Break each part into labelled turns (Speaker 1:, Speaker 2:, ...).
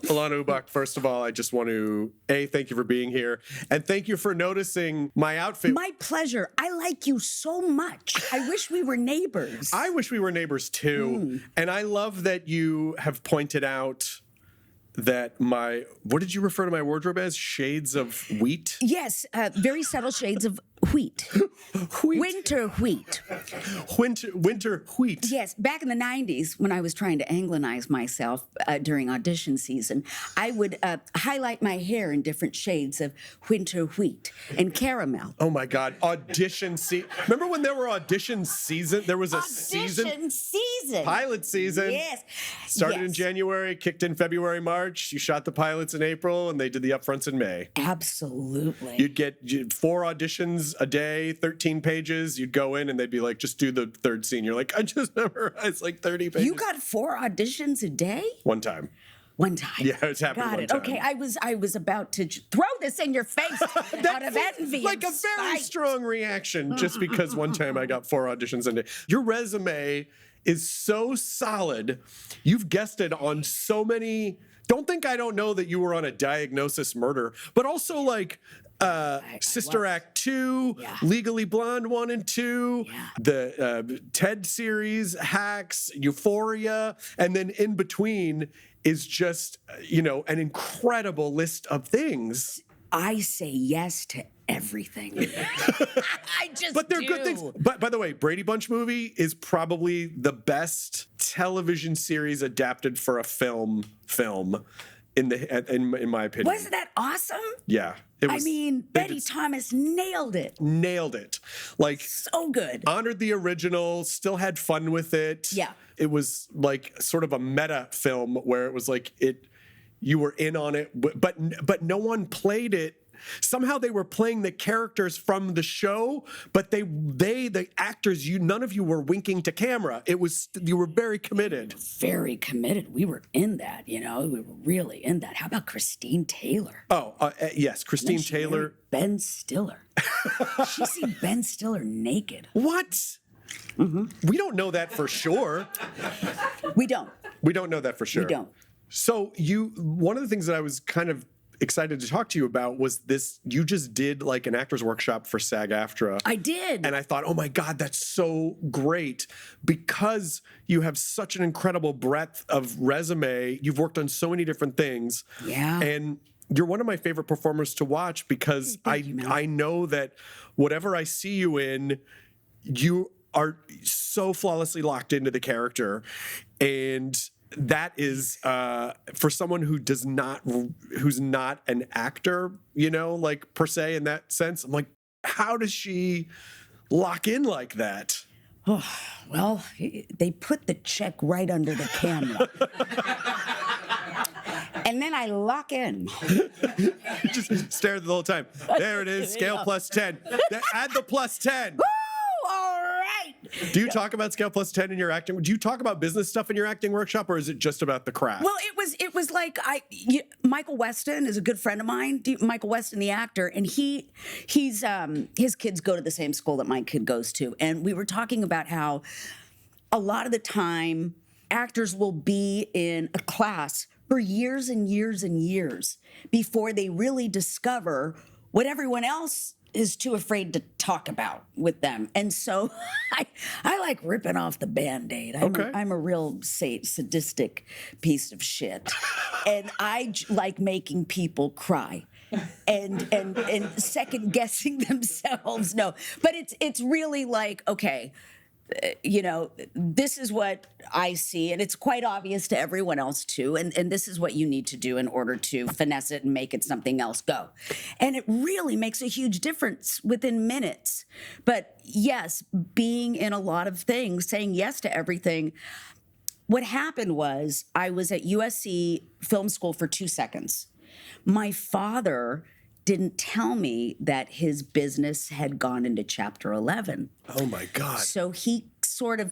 Speaker 1: Alanna Ubach, first of all, I just want to, thank you for being here. And thank you for noticing my outfit.
Speaker 2: My pleasure. I like you so much. I wish we were neighbors.
Speaker 1: I wish we were neighbors too. And I love that you have pointed out that what did you refer to my wardrobe as? Shades of wheat?
Speaker 2: Yes, very subtle shades of wheat.
Speaker 1: Wheat.
Speaker 2: Winter wheat.
Speaker 1: Winter wheat.
Speaker 2: Yes, back in the 90s, when I was trying to Anglinize myself during audition season, I would highlight my hair in different shades of winter wheat and caramel.
Speaker 1: Oh my God, audition season. Remember when there were audition season? There was a
Speaker 2: Audition season.
Speaker 1: Pilot season.
Speaker 2: Yes.
Speaker 1: Started in January, kicked in February, March. You shot the pilots in April, and they did the upfronts in May.
Speaker 2: Absolutely.
Speaker 1: You'd get 4 auditions a day, 13 pages. You'd go in, and they'd be like, just do the third scene. You're like, I just memorized like 30 pages.
Speaker 2: You got 4 auditions a day?
Speaker 1: One time.
Speaker 2: One time.
Speaker 1: Yeah, it's happened
Speaker 2: Got
Speaker 1: one
Speaker 2: it.
Speaker 1: time.
Speaker 2: Okay, I was about to throw this in your face out of envy.
Speaker 1: Like a very strong reaction just because one time I got 4 auditions a day. Your resume is so solid. You've guessed it on so many. Don't think I don't know that you were on a Diagnosis Murder, but also like Sister Act 2, Legally Blonde 1 and 2, the TED series, Hacks, Euphoria, and then in between is just, an incredible list of things.
Speaker 2: I say yes to everything. I just
Speaker 1: But they're good things. But by the way, Brady Bunch movie is probably the best television series adapted for a film in my opinion.
Speaker 2: Wasn't that awesome?
Speaker 1: Yeah.
Speaker 2: Betty Thomas nailed it.
Speaker 1: Nailed it. Like,
Speaker 2: so good.
Speaker 1: Honored the original, still had fun with it.
Speaker 2: Yeah.
Speaker 1: It was like sort of a meta film where it was like you were in on it, but no one played it. Somehow they were playing the characters from the show, but the actors, none of you were winking to camera. You were very committed.
Speaker 2: Very committed. We were in that, we were really in that. How about Christine Taylor?
Speaker 1: Oh, yes, Christine Taylor.
Speaker 2: Ben Stiller. She seen Ben Stiller naked.
Speaker 1: What? Mm-hmm. We don't know that for sure.
Speaker 2: We don't.
Speaker 1: We don't know that for sure.
Speaker 2: We don't.
Speaker 1: So one of the things that I was kind of excited to talk to you about was this. You just did like an actor's workshop for SAG-AFTRA.
Speaker 2: I did.
Speaker 1: And I thought, oh my God, that's so great because you have such an incredible breadth of resume. You've worked on so many different things.
Speaker 2: Yeah.
Speaker 1: And you're one of my favorite performers to watch because I know that whatever I see you in, you are so flawlessly locked into the character. And that is for someone who's not an actor, like per se in that sense. I'm like, how does she lock in like that?
Speaker 2: Oh, well, they put the check right under the camera. And then I lock in.
Speaker 1: Just stare the whole time. There it is, scale plus 10. Add the plus 10.
Speaker 2: Woo! All right.
Speaker 1: Do you talk about scale plus 10 in your acting? Do you talk about business stuff in your acting workshop, or is it just about the craft?
Speaker 2: Well, it was like Michael Weston is a good friend of mine. Michael Weston, the actor, and he's his kids go to the same school that my kid goes to, and we were talking about how a lot of the time actors will be in a class for years and years and years before they really discover what everyone else is too afraid to talk about with them. And so I like ripping off the Band-Aid. I'm a real sadistic piece of shit. And I like making people cry and second guessing themselves. No, but it's really like, okay, this is what I see, and it's quite obvious to everyone else too, and this is what you need to do in order to finesse it and make it something else go. And it really makes a huge difference within minutes. But yes, being in a lot of things, saying yes to everything. What happened was I was at USC Film School for 2 seconds. My father didn't tell me that his business had gone into Chapter 11.
Speaker 1: Oh, my God.
Speaker 2: So he sort of,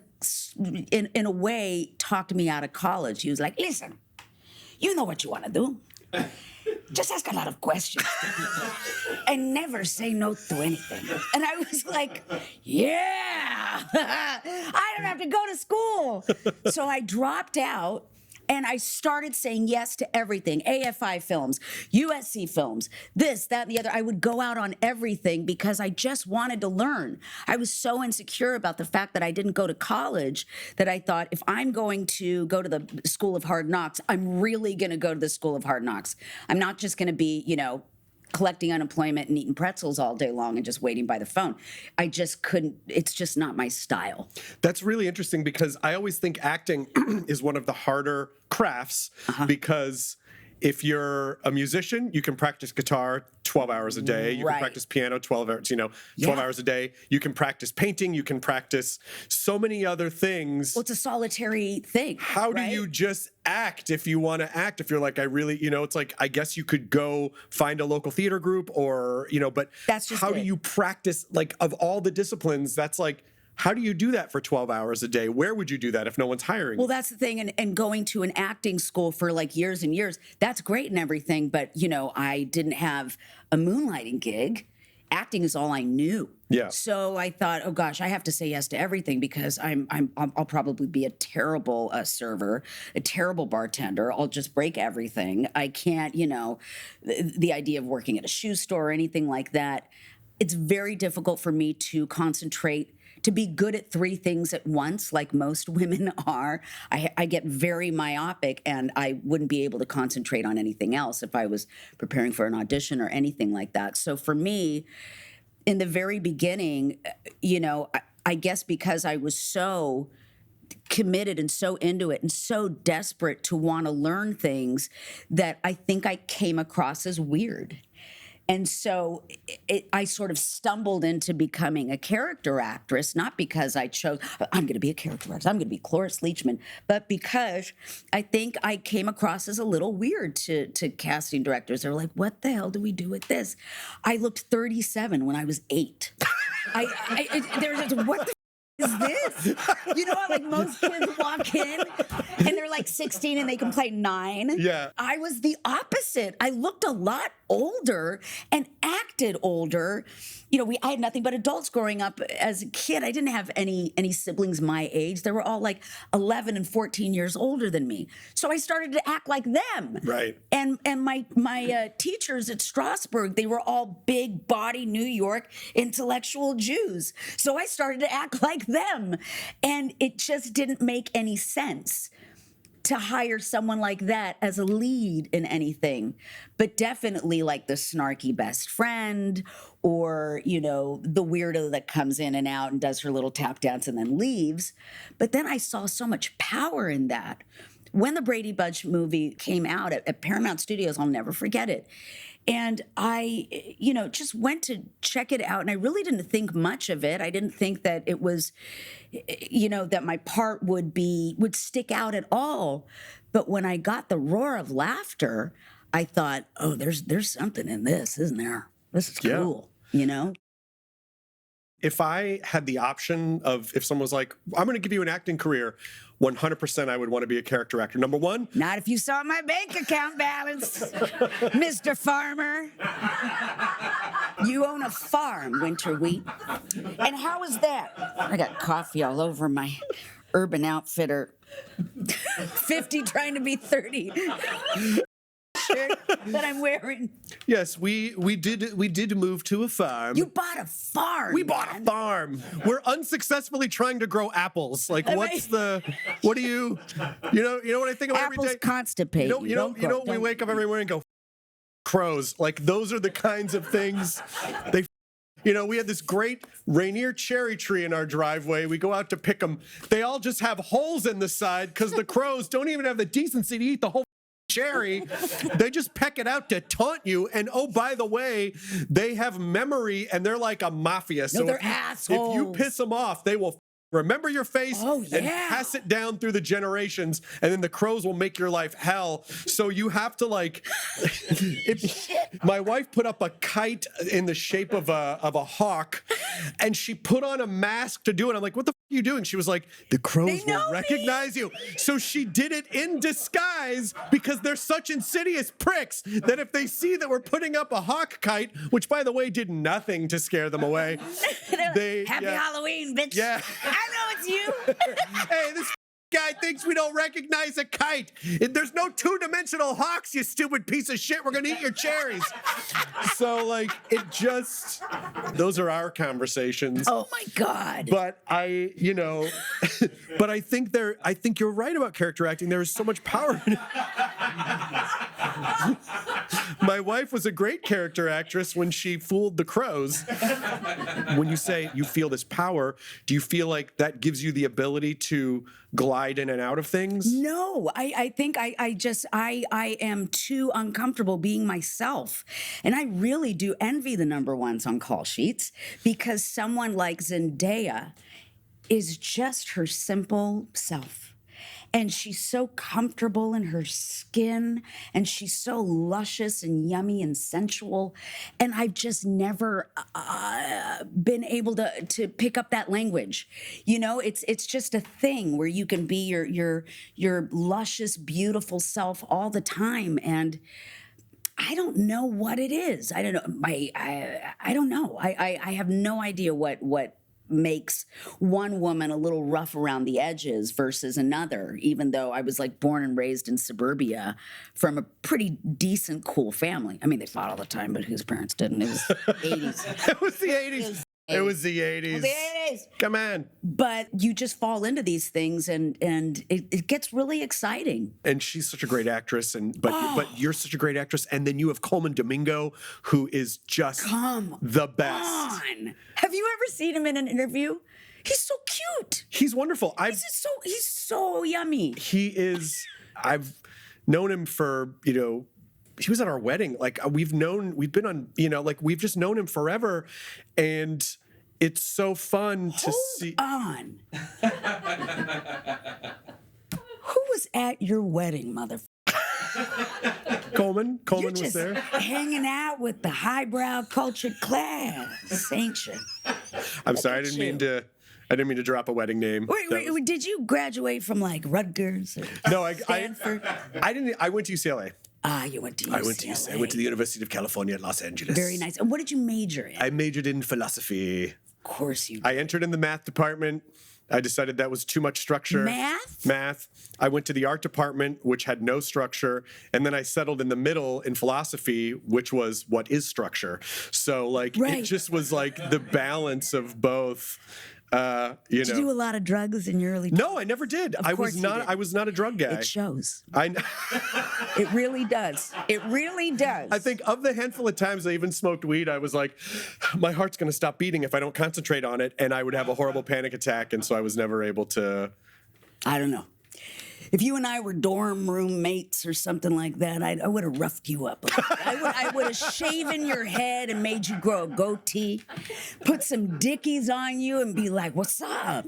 Speaker 2: in a way, talked me out of college. He was like, listen, you know what you want to do. Just ask a lot of questions and never say no to anything. And I was like, yeah, I don't have to go to school. So I dropped out. And I started saying yes to everything, AFI films, USC films, this, that, and the other. I would go out on everything because I just wanted to learn. I was so insecure about the fact that I didn't go to college that I thought, if I'm going to go to the School of Hard Knocks, I'm really going to go to the School of Hard Knocks. I'm not just going to be, collecting unemployment and eating pretzels all day long and just waiting by the phone. I just couldn't, it's just not my style.
Speaker 1: That's really interesting because I always think acting is one of the harder crafts because if you're a musician, you can practice guitar 12 hours a day. You can practice piano 12 hours, 12 hours a day. You can practice painting. You can practice so many other things.
Speaker 2: Well, it's a solitary thing.
Speaker 1: How do you just act if you want to act? If you're like, I really, it's like, I guess you could go find a local theater group or, but
Speaker 2: that's just
Speaker 1: how do you practice, like, of all the disciplines, that's like, how do you do that for 12 hours a day? Where would you do that if no one's hiring?
Speaker 2: Well, that's the thing. And going to an acting school for like years and years, that's great and everything. But, I didn't have a moonlighting gig. Acting is all I knew.
Speaker 1: Yeah.
Speaker 2: So I thought, oh gosh, I have to say yes to everything because I'll probably be a terrible server, a terrible bartender. I'll just break everything. I can't, the idea of working at a shoe store or anything like that. It's very difficult for me to concentrate, to be good at three things at once, like most women are. I get very myopic and I wouldn't be able to concentrate on anything else if I was preparing for an audition or anything like that. So for me, in the very beginning, I guess because I was so committed and so into it and so desperate to want to learn things that I think I came across as weird. And so I sort of stumbled into becoming a character actress, not because I chose, I'm going to be a character actress, I'm going to be Cloris Leachman, but because I think I came across as a little weird to casting directors. They were like, what the hell do we do with this? I looked 37 when I was 8. They're just, what the is this? Like most kids walk in and they're like 16 and they can play 9.
Speaker 1: Yeah.
Speaker 2: I was the opposite. I looked a lot older and acted older. I had nothing but adults growing up as a kid. I didn't have any siblings my age. They were all like 11 and 14 years older than me. So I started to act like them.
Speaker 1: Right.
Speaker 2: And my teachers at Strasberg, they were all big body New York intellectual Jews. So I started to act like them. And it just didn't make any sense to hire someone like that as a lead in anything, but definitely like the snarky best friend or, the weirdo that comes in and out and does her little tap dance and then leaves. But then I saw so much power in that. When the Brady Bunch movie came out at Paramount Studios, I'll never forget it. And I, just went to check it out, and I really didn't think much of it. I didn't think that it was, that my part would stick out at all. But when I got the roar of laughter, I thought, oh, there's something in this, isn't there? This is cool,
Speaker 1: If I had the option of, if someone was like, I'm going to give you an acting career, 100% I would want to be a character actor. Number one.
Speaker 2: Not if you saw my bank account balance, Mr. Farmer. You own a farm, Winter Wheat. And how is that? I got coffee all over my Urban Outfitter 50 trying to be 30. Shirt that I'm wearing.
Speaker 1: Yes, we did move to a farm.
Speaker 2: You bought a farm.
Speaker 1: We bought a farm. We're unsuccessfully trying to grow apples. Like, what do you what I think of
Speaker 2: apples
Speaker 1: every day?
Speaker 2: Constipate.
Speaker 1: We wake up every morning and go, crows. Like, those are the kinds of things we had this great Rainier cherry tree in our driveway. We go out to pick them. They all just have holes in the side because the crows don't even have the decency to eat the whole cherry. They just peck it out to taunt you. And oh, by the way, they have memory and they're like a mafia. So
Speaker 2: they're assholes.
Speaker 1: If you piss them off, they will remember your face and pass it down through the generations, and then the crows will make your life hell. So you have to my wife put up a kite in the shape of a hawk, and she put on a mask to do it. I'm like, what the f are you doing? She was like, the crows will recognize you. So she did it in disguise because they're such insidious pricks that if they see that we're putting up a hawk kite, which by the way did nothing to scare them away,
Speaker 2: Happy Halloween, bitch.
Speaker 1: Yeah.
Speaker 2: I know it's you.
Speaker 1: Hey, this guy thinks we don't recognize a kite. There's no two-dimensional hawks, you stupid piece of shit. We're going to eat your cherries. So, like, those are our conversations.
Speaker 2: Oh, my God.
Speaker 1: But but I think you're right about character acting. There is so much power in it. My wife was a great character actress when she fooled the crows. When you say you feel this power, do you feel like that gives you the ability to glide in and out of things?
Speaker 2: No, I think I am too uncomfortable being myself. And I really do envy the number ones on call sheets, because someone like Zendaya is just her simple self. And she's so comfortable in her skin, and she's so luscious and yummy and sensual. And I've just never been able to pick up that language. You know, it's just a thing where you can be your luscious, beautiful self all the time. And I don't know what it is. I don't know. I don't know. I have no idea what makes one woman a little rough around the edges versus another, even though I was like born and raised in suburbia from a pretty decent, cool family. I mean, they fought all the time, but whose parents didn't? It was the 80s.
Speaker 1: It was the 80s. It was the 80s.
Speaker 2: The 80s.
Speaker 1: Come on.
Speaker 2: But you just fall into these things, and it gets really exciting.
Speaker 1: And she's such a great actress, but you're such a great actress, and then you have Coleman Domingo, who is just the best.
Speaker 2: On. Have you ever seen him in an interview? He's so cute.
Speaker 1: He's wonderful.
Speaker 2: He's so yummy.
Speaker 1: He is. I've known him for, he was at our wedding. Like we've been on, we've just known him forever. And it's so fun to see.
Speaker 2: On. Who was at your wedding, mother?
Speaker 1: Coleman was there.
Speaker 2: Hanging out with the highbrow cultured class, ain't you?
Speaker 1: I'm sorry, I didn't mean to drop a wedding name.
Speaker 2: Wait, did you graduate from like Rutgers or
Speaker 1: No,
Speaker 2: Stanford?
Speaker 1: I didn't. I went to UCLA.
Speaker 2: You went to UCLA.
Speaker 1: I went to the University of California at Los Angeles.
Speaker 2: Very nice. And what did you major in?
Speaker 1: I majored in philosophy.
Speaker 2: Of course you did.
Speaker 1: I entered in the math department. I decided that was too much structure. Math. I went to the art department, which had no structure. And then I settled in the middle in philosophy, which was what is structure. So It just was like the balance of both. Did you
Speaker 2: do a lot of drugs in your early 20s?
Speaker 1: No, I never did. I was not a drug guy.
Speaker 2: It shows. It really does. It really does.
Speaker 1: I think of the handful of times I even smoked weed, I was like, my heart's going to stop beating if I don't concentrate on it, and I would have a horrible panic attack, and so I was never able to.
Speaker 2: I don't know. If you and I were dorm roommates or something like that, I would have roughed you up. I would have shaven your head and made you grow a goatee, put some dickies on you and be like, what's up,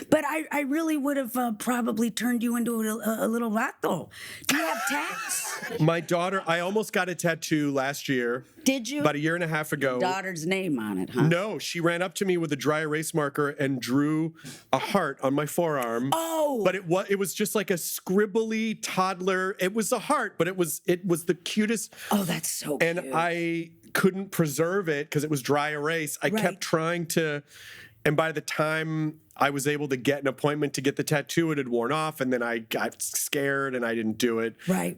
Speaker 2: But I really would have probably turned you into a little vato. Do you have tats?
Speaker 1: My daughter, I almost got a tattoo last year.
Speaker 2: Did you?
Speaker 1: About a year and a half ago.
Speaker 2: Your daughter's name on it, huh?
Speaker 1: No, she ran up to me with a dry erase marker and drew a heart on my forearm.
Speaker 2: Oh.
Speaker 1: But it was just like a scribbly toddler. It was a heart, but it was the cutest.
Speaker 2: Oh, that's so cute.
Speaker 1: And I couldn't preserve it because it was dry erase. I kept trying to, and by the time I was able to get an appointment to get the tattoo, it had worn off, and then I got scared and I didn't do it.
Speaker 2: Right.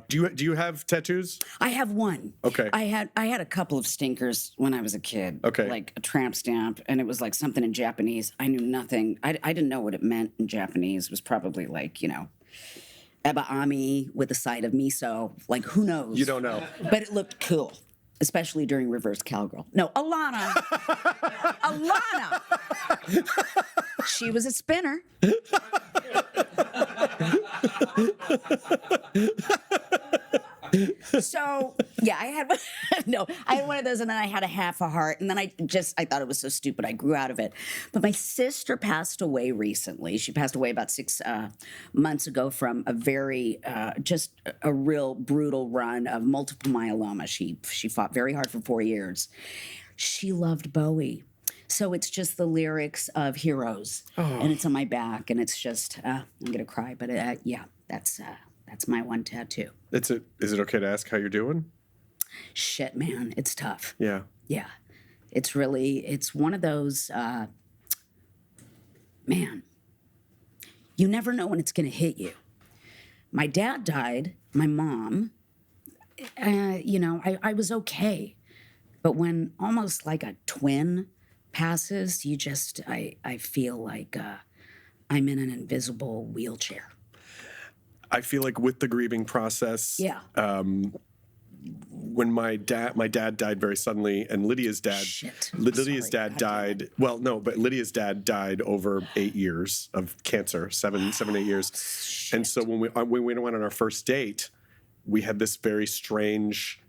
Speaker 1: Do you have tattoos?
Speaker 2: I have one.
Speaker 1: Okay.
Speaker 2: I had a couple of stinkers when I was a kid.
Speaker 1: Okay.
Speaker 2: Like a tramp stamp, and it was like something in Japanese. I knew nothing. I didn't know what it meant in Japanese. It was probably like, eba ami with a side of miso. Like, who knows?
Speaker 1: You don't know.
Speaker 2: But it looked cool. Especially during reverse cowgirl. No, Alanna. Alanna. She was a spinner. So, yeah, I had one of those, and then I had a half a heart, and then I thought it was so stupid, I grew out of it. But my sister passed away recently. She passed away about 6 months ago from a very, just a real brutal run of multiple myeloma. She fought very hard for 4 years. She loved Bowie. So it's just the lyrics of Heroes, and it's on my back, and it's just, I'm going to cry, but yeah, that's my one tattoo.
Speaker 1: Is it okay to ask how you're doing?
Speaker 2: Shit, man, it's tough.
Speaker 1: Yeah.
Speaker 2: Yeah. It's one of those, man, You never know when it's going to hit you. My dad died, my mom, I was okay. But when almost like a twin passes, I feel like I'm in an invisible wheelchair.
Speaker 1: I feel like with the grieving process,
Speaker 2: Yeah.
Speaker 1: When my dad died very suddenly, and Lydia's dad, Lydia's dad died. Well, no, but Lydia's dad died over 8 years of cancer, 7, 8 years.
Speaker 2: Shit.
Speaker 1: And so when we went on our first date, we had this very strange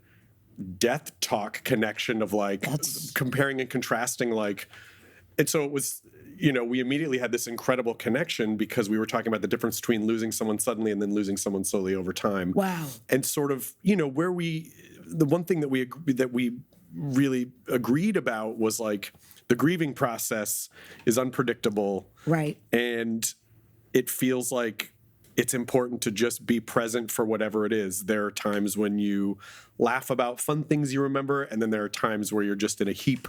Speaker 1: death talk connection of like comparing and contrasting, like, and so it was. We immediately had this incredible connection because we were talking about the difference between losing someone suddenly and then losing someone slowly over time.
Speaker 2: Wow.
Speaker 1: And sort of, the one thing that we really agreed about was like the grieving process is unpredictable.
Speaker 2: Right.
Speaker 1: And it feels like it's important to just be present for whatever it is. There are times when you laugh about fun things you remember, and then there are times where you're just in a heap.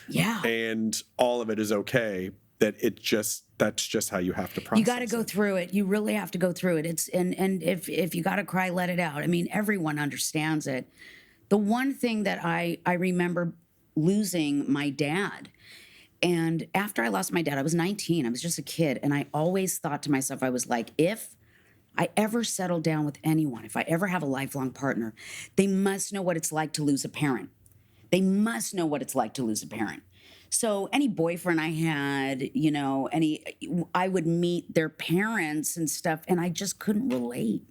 Speaker 2: Yeah.
Speaker 1: And all of it is okay. That's just how you have to process.
Speaker 2: You got to go through it. You really have to go through it. It's and if you got to cry, let it out. I mean, everyone understands it. The one thing that I remember losing my dad, and after I lost my dad, I was 19. I was just a kid, and I always thought to myself, I was like, if I ever settle down with anyone, if I ever have a lifelong partner, they must know what it's like to lose a parent. They must know what it's like to lose a parent. So any boyfriend I had, I would meet their parents and stuff, and I just couldn't relate.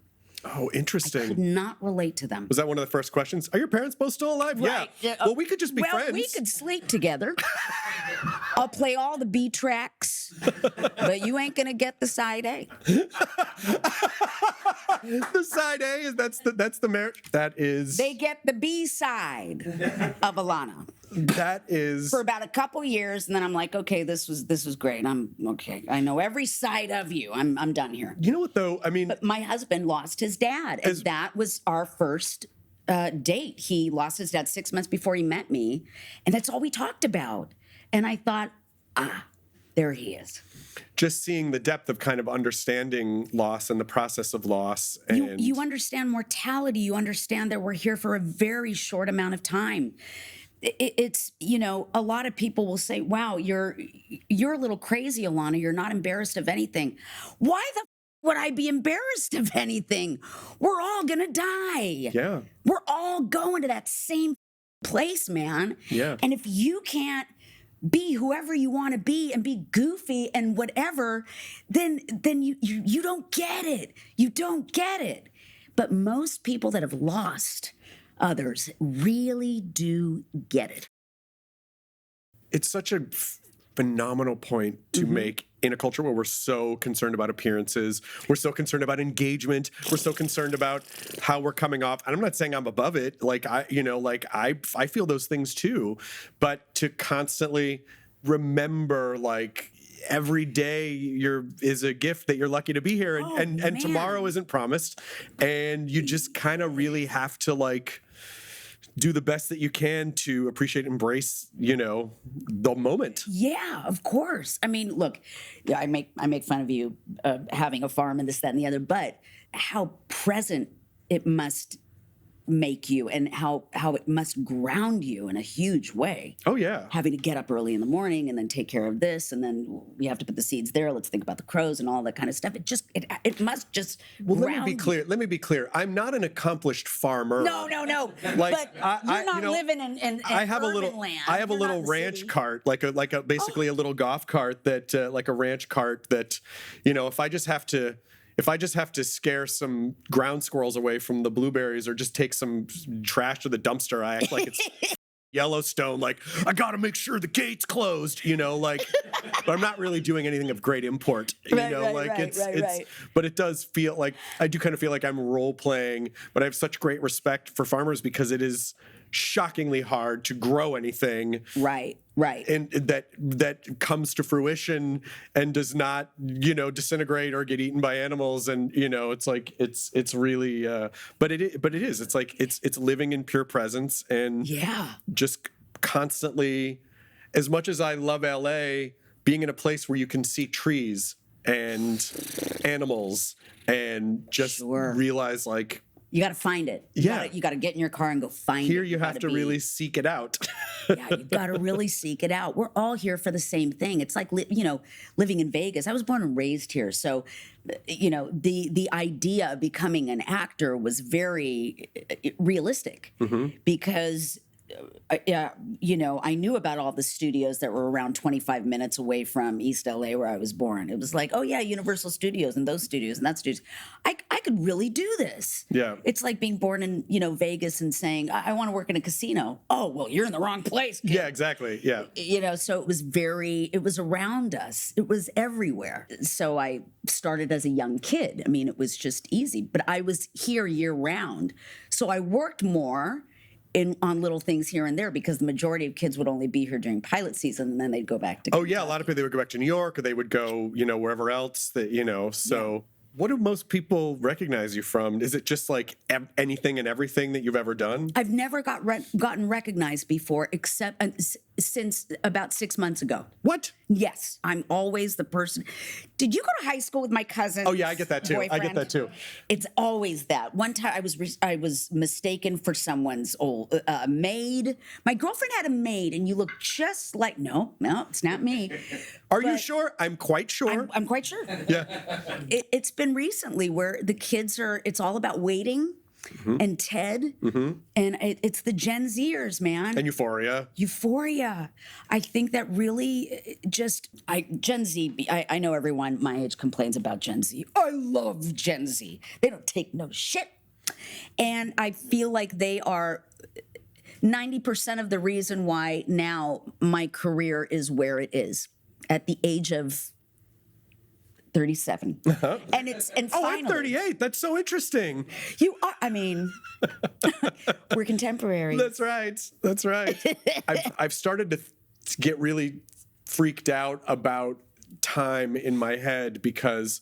Speaker 1: Oh, interesting.
Speaker 2: I could not relate to them.
Speaker 1: Was that one of the first questions? Are your parents both still alive?
Speaker 2: Right.
Speaker 1: Yeah. Well, we could just be friends.
Speaker 2: We could sleep together. I'll play all the B tracks, but you ain't gonna get the side A.
Speaker 1: The side A is that's the marriage. That is.
Speaker 2: They get the B side of Alanna.
Speaker 1: That is
Speaker 2: for about a couple years, and then I'm like, okay, this was great. I'm okay. I know every side of you. I'm done here.
Speaker 1: You know what though? I mean,
Speaker 2: but my husband lost his dad, and that was our first date. He lost his dad 6 months before he met me, and that's all we talked about. And I thought, there he is.
Speaker 1: Just seeing the depth of kind of understanding loss and the process of loss. And
Speaker 2: you understand mortality. You understand that we're here for a very short amount of time. It's, a lot of people will say, wow, you're a little crazy, Alanna. You're not embarrassed of anything. Why the would I be embarrassed of anything? We're all going to die.
Speaker 1: Yeah.
Speaker 2: We're all going to that same place, man.
Speaker 1: Yeah.
Speaker 2: And if you can't be whoever you want to be and be goofy and whatever, then you don't get it. You don't get it. But most people that have lost others really do get it.
Speaker 1: It's such a phenomenal point to make in a culture where we're so concerned about appearances, we're so concerned about engagement, we're so concerned about how we're coming off. And I'm not saying I'm above it. I feel those things too, but to constantly remember, like, every day is a gift that you're lucky to be here, and tomorrow isn't promised, and you just kind of really have to do the best that you can to appreciate, embrace, the moment.
Speaker 2: Yeah, of course. I mean, look, I make fun of you having a farm and this, that, and the other, but how present it must make you and how it must ground you in a huge way.
Speaker 1: Oh, yeah.
Speaker 2: Having to get up early in the morning and then take care of this, and then we have to put the seeds there. Let's think about the crows and all that kind of stuff. It must just
Speaker 1: Let me be clear. I'm not an accomplished farmer.
Speaker 2: No. But you're not living in
Speaker 1: I have
Speaker 2: urban land.
Speaker 1: I have a little ranch cart, basically a little golf cart that, like a ranch cart that, if I just have to scare some ground squirrels away from the blueberries or just take some trash to the dumpster, I act like it's Yellowstone. Like, I got to make sure the gate's closed, but I'm not really doing anything of great import,
Speaker 2: Right.
Speaker 1: But it does feel like, I do kind of feel like I'm role playing, but I have such great respect for farmers because it is shockingly hard to grow anything.
Speaker 2: Right.
Speaker 1: And that comes to fruition and does not, disintegrate or get eaten by animals. And, it's really, but it is, it's living in pure presence and just constantly, as much as I love LA, being in a place where you can see trees and animals and just
Speaker 2: Sure.
Speaker 1: realize like,
Speaker 2: You got to find it. You got to get in your car and go find it.
Speaker 1: here you have to really seek it out.
Speaker 2: Yeah, you got to really seek it out. We're all here for the same thing. It's like, living in Vegas. I was born and raised here. So, the idea of becoming an actor was very realistic because I knew about all the studios that were around 25 minutes away from East LA where I was born. It was like, oh yeah, Universal Studios and those studios and that studios. I could really do this.
Speaker 1: Yeah.
Speaker 2: It's like being born in, Vegas and saying, I want to work in a casino. Oh, well, you're in the wrong place, kid.
Speaker 1: Yeah, exactly. Yeah.
Speaker 2: So it was around us. It was everywhere. So I started as a young kid. I mean, it was just easy, but I was here year round. So I worked more on little things here and there because the majority of kids would only be here during pilot season and then they'd go back to
Speaker 1: Oh yeah, a lot of people, they would go back to New York or they would go, wherever else that, so. Yeah. What do most people recognize you from? Is it just like anything and everything that you've ever done?
Speaker 2: I've never gotten recognized before except since about 6 months ago.
Speaker 1: What?
Speaker 2: Yes, I'm always the person. Did you go to high school with my cousin?
Speaker 1: Oh yeah, I get that too.
Speaker 2: Boyfriend?
Speaker 1: I get that too.
Speaker 2: It's always that. One time I was mistaken for someone's old maid. My girlfriend had a maid, and you look just like. No, it's not me.
Speaker 1: Are you sure? I'm quite sure.
Speaker 2: I'm quite sure.
Speaker 1: Yeah.
Speaker 2: It's been recently where the kids it's all about waiting. And Ted, and it's the Gen Zers, man.
Speaker 1: And Euphoria.
Speaker 2: I think that really Gen Z, I know everyone my age complains about Gen Z. I love Gen Z. They don't take no shit. And I feel like they are 90% of the reason why now my career is where it is at the age of 37. And finally,
Speaker 1: I'm 38. That's so interesting.
Speaker 2: You are. I mean, we're contemporaries.
Speaker 1: That's right. I've started to get really freaked out about time in my head because,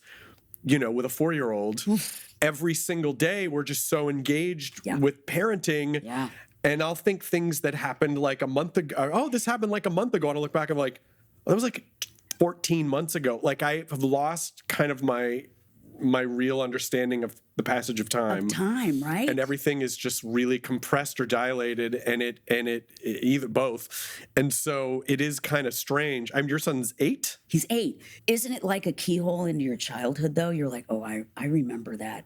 Speaker 1: with a 4-year-old, every single day we're just so engaged with parenting.
Speaker 2: Yeah.
Speaker 1: And I'll think things that happened like a month ago. Oh, this happened like a month ago. And I'll look back and I'm like, that was like 14 months ago. Like I have lost kind of my real understanding of the passage of time.
Speaker 2: Right?
Speaker 1: And everything is just really compressed or dilated, and it either both. And so it is kind of strange. Your son's 8?
Speaker 2: He's 8. Isn't it like a keyhole into your childhood though? You're like, oh, I remember that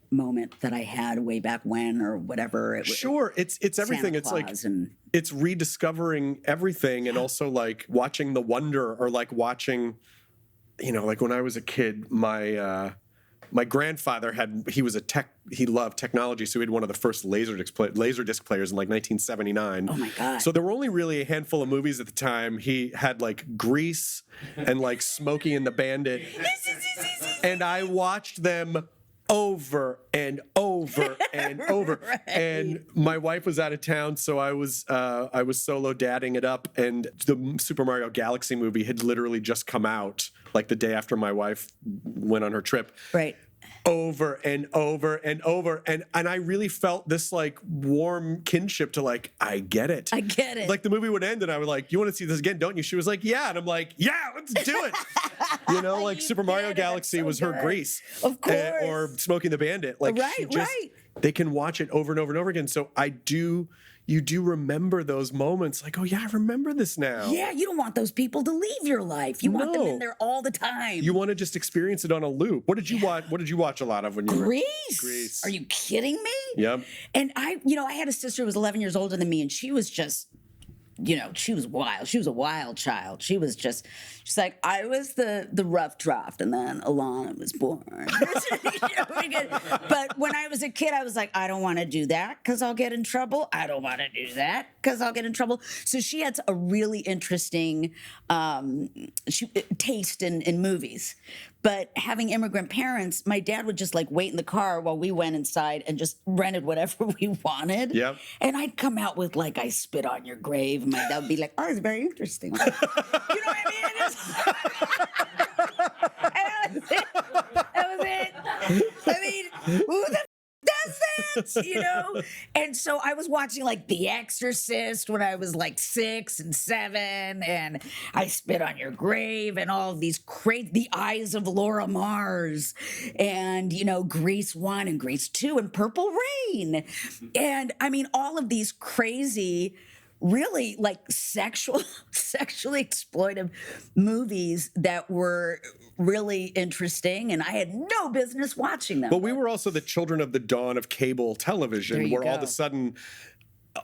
Speaker 2: moment that I had way back when or whatever.
Speaker 1: Sure, it's everything. It's like it's rediscovering everything, and also like watching the wonder, or like watching, like when I was a kid, my grandfather he loved technology, so he had one of the first Laserdisc players in like 1979.
Speaker 2: Oh my God.
Speaker 1: So there were only really a handful of movies at the time. He had like Grease and like Smokey and the Bandit. And I watched them over and over and over.
Speaker 2: Right.
Speaker 1: And my wife was out of town, so I was solo dadding it up, and the Super Mario Galaxy movie had literally just come out like the day after my wife went on her trip.
Speaker 2: Right.
Speaker 1: Over and over and over. And I really felt this like warm kinship to like, I get it. Like the movie would end and I was like, you want to see this again, don't you? She was like, yeah. And I'm like, yeah, let's do it. Like Super Mario Galaxy was her Grease.
Speaker 2: Of course.
Speaker 1: Or Smoking the Bandit. Like they can watch it over and over and over again. So you do remember those moments like, oh yeah, I remember this now.
Speaker 2: Yeah, you don't want those people to leave your life. You want them in there all the time.
Speaker 1: You want to just experience it on a loop. What did you watch? What did you watch a lot of when you were
Speaker 2: Grease? Are you kidding me?
Speaker 1: Yep.
Speaker 2: And I had a sister who was 11 years older than me, and she was just, she was wild. She was a wild child. She's like, I was the rough draft, and then Alanna was born. But when I was a kid, I was like, I don't want to do that because I'll get in trouble. I don't want to do that because I'll get in trouble. So she had a really interesting taste in movies. But having immigrant parents, my dad would just like wait in the car while we went inside and just rented whatever we wanted.
Speaker 1: Yep.
Speaker 2: And I'd come out with like, I spit on your grave. And my dad would be like, oh, it's very interesting. You know what I mean? And that was it. I mean, who the does that? what? And so I was watching like The Exorcist when I was like 6 and 7, and I Spit on Your Grave, and all of these crazy, The Eyes of Laura Mars, and Grease 1 and Grease 2 and Purple Rain. And I mean, all of these crazy, really like sexually exploitive movies that were really interesting, and I had no business watching them.
Speaker 1: But we were also the children of the dawn of cable television, where all of a sudden,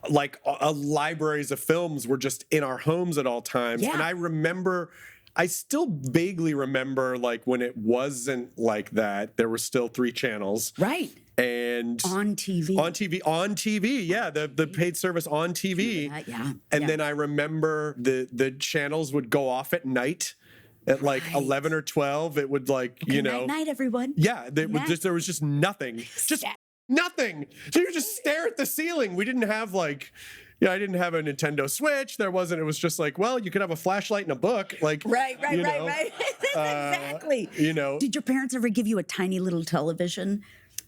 Speaker 1: like libraries of films were just in our homes at all times.
Speaker 2: Yeah.
Speaker 1: And I still vaguely remember, like, when it wasn't like that, there were still 3 channels.
Speaker 2: Right.
Speaker 1: And
Speaker 2: on TV,
Speaker 1: yeah, the paid service on TV.
Speaker 2: Yeah.
Speaker 1: And then I remember the channels would go off at night at like 11 or 12. It would
Speaker 2: night, everyone.
Speaker 1: Yeah, there was just nothing. Just nothing. So you just stare at the ceiling. We didn't have I didn't have a Nintendo Switch. There wasn't. It was just like, well, you could have a flashlight and a book. Like,
Speaker 2: right. Exactly. Did your parents ever give you a tiny little television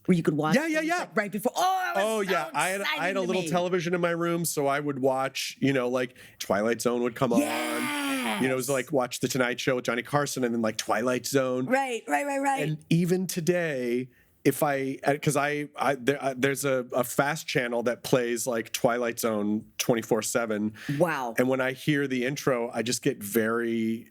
Speaker 2: where you could watch?
Speaker 1: Yeah.
Speaker 2: Like right before. Oh,
Speaker 1: yeah. I had a little television in my room, so I would watch. Like Twilight Zone would come on. It was like watch The Tonight Show with Johnny Carson, and then like Twilight Zone.
Speaker 2: Right.
Speaker 1: And even today, if because there's a fast channel that plays like Twilight Zone 24/7.
Speaker 2: Wow.
Speaker 1: And when I hear the intro, I just get very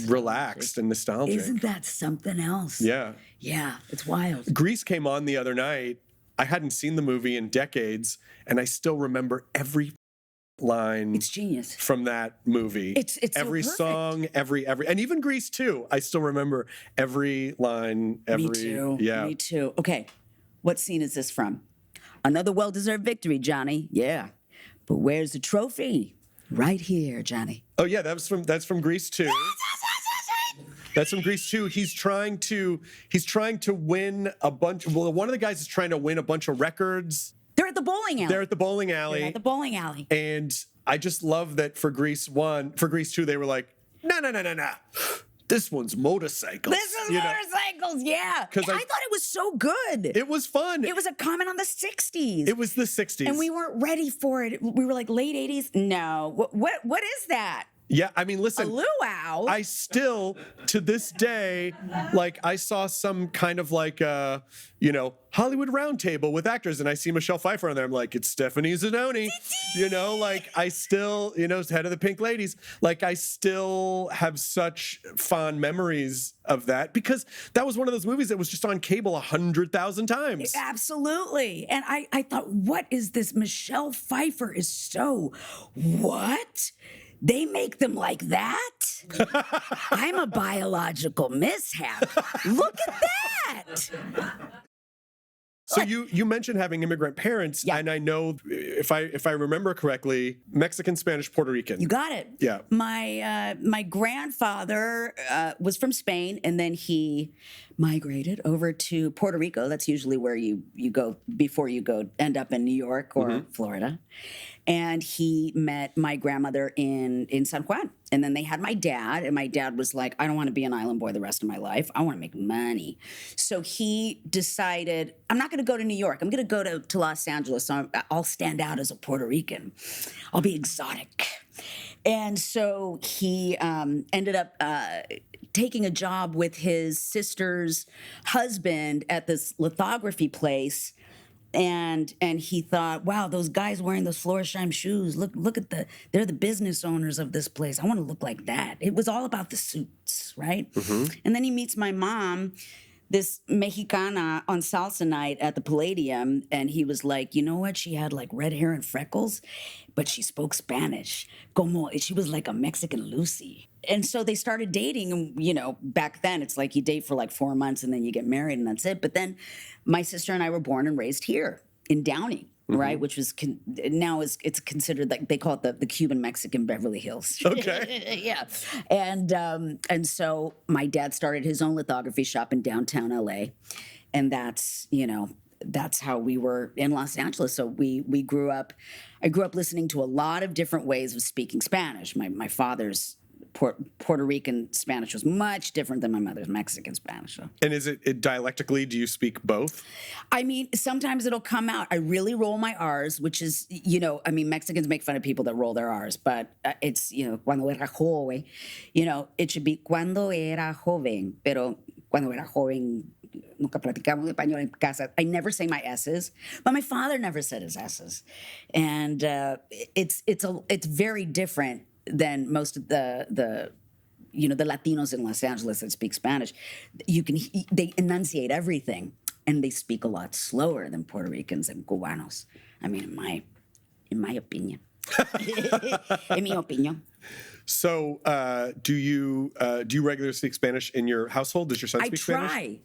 Speaker 1: relaxed and nostalgic.
Speaker 2: Isn't that something else?
Speaker 1: Yeah.
Speaker 2: Yeah, it's wild.
Speaker 1: Grease came on the other night. I hadn't seen the movie in decades, and I still remember every line.
Speaker 2: It's genius
Speaker 1: from that movie.
Speaker 2: It's
Speaker 1: every
Speaker 2: so
Speaker 1: song, every and even Grease too. I still remember every line.
Speaker 2: Me too.
Speaker 1: Yeah.
Speaker 2: Me too. Okay, what scene is this from? Another well-deserved victory, Johnny. Yeah, but where's the trophy? Right here, Johnny.
Speaker 1: Oh yeah, that's from Grease 2. That's from Grease 2. He's trying to win a bunch. Well, one of the guys is trying to win a bunch of records.
Speaker 2: They're at the bowling alley.
Speaker 1: And I just love that for Grease 2, they were like, no. This one's motorcycles.
Speaker 2: Motorcycles, yeah. I thought it was so good.
Speaker 1: It was fun.
Speaker 2: It was a comment on the 60s.
Speaker 1: It was the 60s.
Speaker 2: And we weren't ready for it. We were like late 80s. No. What is that?
Speaker 1: Yeah, I mean, listen.
Speaker 2: A luau.
Speaker 1: I still, to this day, like I saw some kind of like, Hollywood roundtable with actors, and I see Michelle Pfeiffer on there. I'm like, it's Stephanie Zanoni. Like I still, head of the Pink Ladies. Like I still have such fond memories of that because that was one of those movies that was just on cable 100,000 times.
Speaker 2: Absolutely. And I thought, what is this? Michelle Pfeiffer is so what? They make them like that? I'm a biological mishap. Look at that.
Speaker 1: So you mentioned having immigrant parents, and I know if I remember correctly, Mexican, Spanish, Puerto Rican.
Speaker 2: You got it.
Speaker 1: Yeah.
Speaker 2: My grandfather was from Spain, and then he migrated over to Puerto Rico. That's usually where you go before you end up in New York or Florida. And he met my grandmother in San Juan. And then they had my dad, and my dad was like, I don't want to be an island boy the rest of my life. I want to make money. So he decided, I'm not going to go to New York. I'm going to go to Los Angeles. So I'll stand out as a Puerto Rican. I'll be exotic. And so he ended up taking a job with his sister's husband at this lithography place. And he thought, wow, those guys wearing those Florsheim shoes, look at they're the business owners of this place. I want to look like that. It was all about the suits, right? And then he meets my mom, this Mexicana on salsa night at the Palladium, and he was like, you know what? She had like red hair and freckles, but she spoke Spanish. She was like a Mexican Lucy. And so they started dating, and back then it's like you date for like 4 months and then you get married and that's it. But then my sister and I were born and raised here in Downey. Right, which was now it's considered like they call it the Cuban Mexican Beverly Hills.
Speaker 1: Okay,
Speaker 2: yeah, and so my dad started his own lithography shop in downtown LA, and that's how we were in Los Angeles. So we grew up. I grew up listening to a lot of different ways of speaking Spanish. My father's Puerto Rican Spanish was much different than my mother's Mexican Spanish. So.
Speaker 1: And is it dialectically, do you speak both?
Speaker 2: I mean, sometimes it'll come out. I really roll my R's, which is, I mean, Mexicans make fun of people that roll their R's, but it's, cuando era joven, it should be cuando era joven, pero cuando era joven, nunca platicamos español en casa. I never say my S's, but my father never said his S's. And it's very different than most of the Latinos in Los Angeles that speak Spanish. They enunciate everything, and they speak a lot slower than Puerto Ricans and Cubanos. I mean, in my opinion. In mi opinion.
Speaker 1: So, do you regularly speak Spanish in your household? Does your son speak Spanish?
Speaker 2: I try.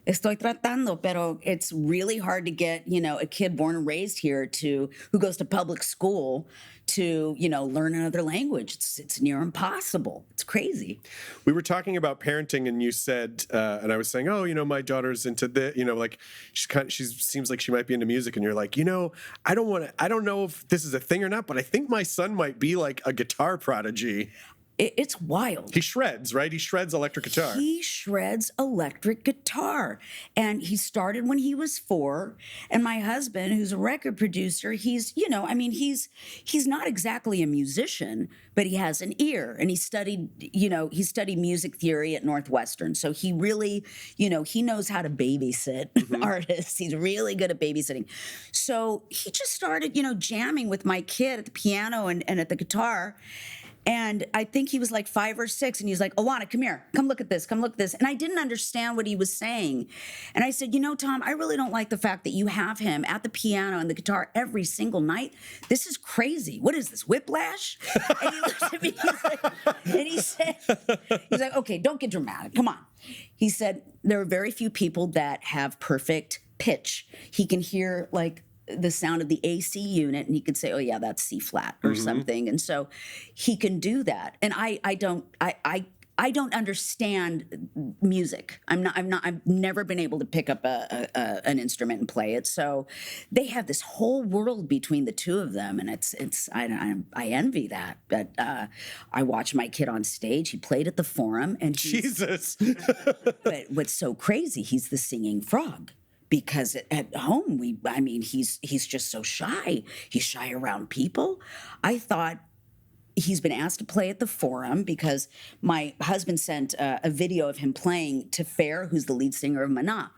Speaker 2: Estoy tratando, pero it's really hard to get, a kid born and raised here who goes to public school to, learn another language. It's near impossible. It's crazy.
Speaker 1: We were talking about parenting, and you said, and I was saying, oh, my daughter's into like she seems like she might be into music, and you're like, I don't know if this is a thing or not, but I think my son might be like a guitar prodigy.
Speaker 2: It's wild.
Speaker 1: He shreds, right? He shreds electric guitar.
Speaker 2: He shreds electric guitar. And he started when he was 4. And my husband, who's a record producer, he's not exactly a musician, but he has an ear. And he studied music theory at Northwestern. So he really, he knows how to babysit artists. He's really good at babysitting. So he just started, jamming with my kid at the piano and at the guitar. And I think he was like 5 or 6, and he was like, Alanna, come here. Come look at this. Come look at this. And I didn't understand what he was saying. And I said, Tom, I really don't like the fact that you have him at the piano and the guitar every single night. This is crazy. What is this, whiplash? And he looked at me, he's like, okay, don't get dramatic. Come on. He said, there are very few people that have perfect pitch. He can hear like the sound of the AC unit, and he could say, oh yeah, that's C flat or something. And so he can do that. And I don't understand music. I've never been able to pick up an instrument and play it. So they have this whole world between the two of them. And I envy that. But I watched my kid on stage. He played at the Forum, and
Speaker 1: Jesus.
Speaker 2: But what's so crazy, he's the singing frog. Because at home, he's just so shy. He's shy around people. I thought he's been asked to play at the Forum because my husband sent a video of him playing to Fair, who's the lead singer of Maná.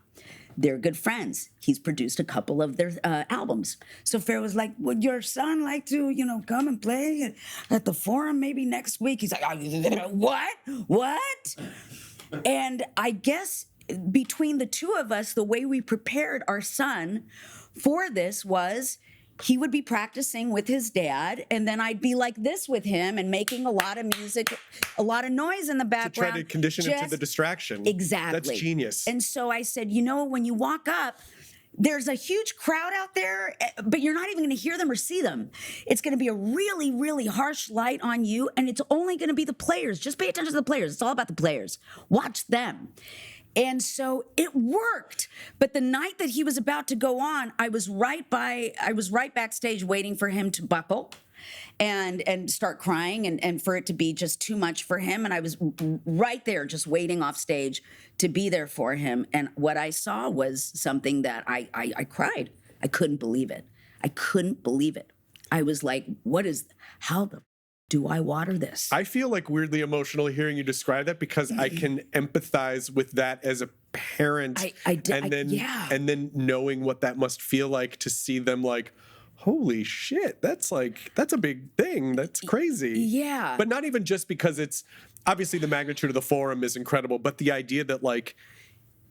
Speaker 2: They're good friends. He's produced a couple of their albums. So Fair was like, would your son like to, come and play at the Forum maybe next week? He's like, what? And I guess between the two of us, the way we prepared our son for this was he would be practicing with his dad, and then I'd be like this with him and making a lot of music, a lot of noise in the background.
Speaker 1: To try to condition him to the distraction.
Speaker 2: Exactly.
Speaker 1: That's genius.
Speaker 2: And so I said, when you walk up, there's a huge crowd out there, but you're not even going to hear them or see them. It's going to be a really, really harsh light on you, and it's only going to be the players. Just pay attention to the players. It's all about the players. Watch them. And so it worked. But the night that he was about to go on, I was right backstage waiting for him to buckle and start crying and for it to be just too much for him. And I was right there just waiting off stage to be there for him. And what I saw was something that I cried. I couldn't believe it. I was like, how the do I water this?
Speaker 1: I feel like weirdly emotional hearing you describe that because I can empathize with that as a parent. And then knowing what that must feel like to see them like, holy shit, that's a big thing. That's crazy.
Speaker 2: Yeah.
Speaker 1: But not even just because it's obviously the magnitude of the Forum is incredible, but the idea that like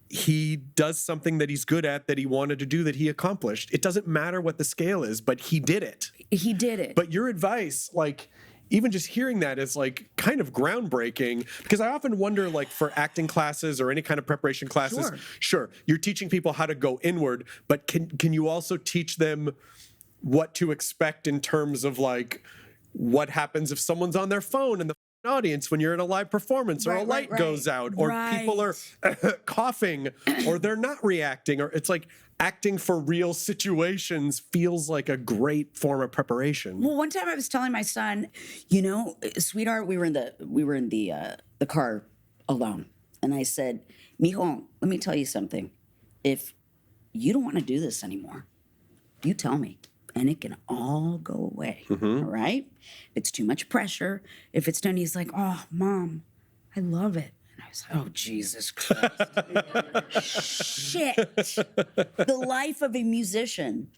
Speaker 1: he does something that he's good at, that he wanted to do, that he accomplished. It doesn't matter what the scale is, but he did it.
Speaker 2: He did it.
Speaker 1: But your advice, like, even just hearing that is like kind of groundbreaking, because I often wonder, like, for acting classes or any kind of preparation classes, sure, you're teaching people how to go inward, but can you also teach them what to expect in terms of like what happens if someone's on their phone and the audience when you're in a live performance or a light goes out or people are coughing or they're not reacting, or it's like acting for real situations feels like a great form of preparation.
Speaker 2: Well, one time I was telling my son, sweetheart, we were in the car alone, and I said, mijo, let me tell you something. If you don't want to do this anymore, you tell me, and it can all go away. All right? If it's too much pressure, if it's done, he's like, oh, Mom, I love it. And I was like, oh, Jesus Christ. Shit. The life of a musician.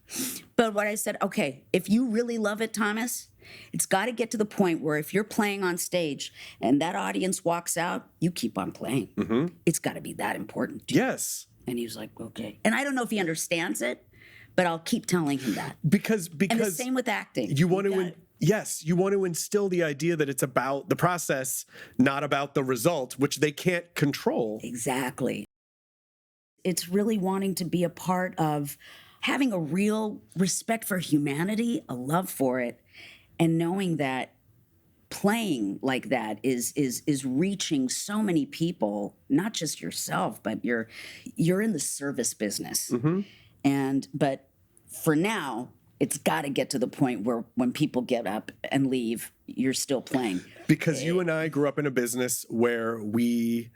Speaker 2: But what I said, okay, if you really love it, Thomas, it's got to get to the point where if you're playing on stage and that audience walks out, you keep on playing. It's got to be that important.
Speaker 1: Yes.
Speaker 2: And he was like, okay. And I don't know if he understands it, but I'll keep telling him that.
Speaker 1: Because
Speaker 2: and the same with acting.
Speaker 1: You want to you want to instill the idea that it's about the process, not about the result, which they can't control.
Speaker 2: Exactly. It's really wanting to be a part of having a real respect for humanity, a love for it, and knowing that playing like that is reaching so many people, not just yourself, but you're in the service business. But for now, it's got to get to the point where when people get up and leave, you're still playing.
Speaker 1: Because you and I grew up in a business where we